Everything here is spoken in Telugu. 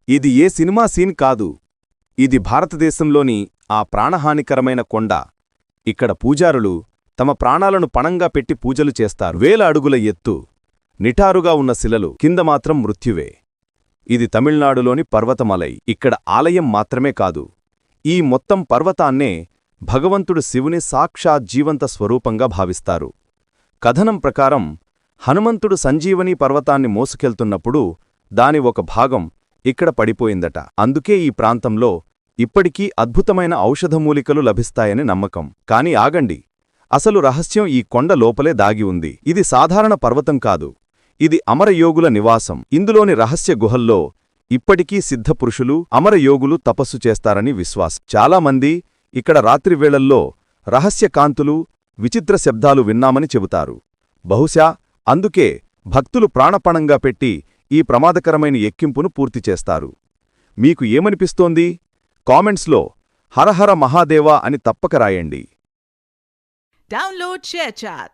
ఇది ఏ సినిమా సీన్ కాదు. ఇది భారతదేశంలోని ఆ ప్రాణహానికరమైన కొండ. ఇక్కడ పూజారులు తమ ప్రాణాలను పణంగా పెట్టి పూజలు చేస్తారు. 1000 అడుగుల ఎత్తు, నిటారుగా ఉన్న శిలలు, కింద మాత్రం మృత్యువే. ఇది తమిళనాడులోని పర్వతమలై. ఇక్కడ ఆలయం మాత్రమే కాదు, ఈ మొత్తం పర్వతాన్నే భగవంతుడు శివుని సాక్షాత్ జీవంత స్వరూపంగా భావిస్తారు. కథనం ప్రకారం హనుమంతుడు సంజీవనీ పర్వతాన్ని మోసుకెళ్తున్నప్పుడు దాని ఒక భాగం ఇక్కడ పడిపోయిందట. అందుకే ఈ ప్రాంతంలో ఇప్పటికీ అద్భుతమైన ఔషధమూలికలు లభిస్తాయని నమ్మకం. కాని ఆగండి, అసలు రహస్యం ఈ కొండ లోపలే దాగి ఉంది. ఇది సాధారణ పర్వతం కాదు, ఇది అమరయోగుల నివాసం. ఇందులోని రహస్య గుహల్లో ఇప్పటికీ సిద్ధపురుషులు, అమరయోగులు తపస్సు చేస్తారని విశ్వాసం. చాలామంది ఇక్కడ రాత్రివేళల్లో రహస్య కాంతులు, విచిత్ర శబ్దాలు విన్నామని చెబుతారు. బహుశా అందుకే భక్తులు ప్రాణపణంగా పెట్టి ఈ ప్రమాదకరమైన ఎక్కింపును పూర్తి చేస్తారు. మీకు ఏమనిపిస్తోంది? కామెంట్స్లో హరహర మహాదేవా అని తప్పక రాయండి. Download ShareChat.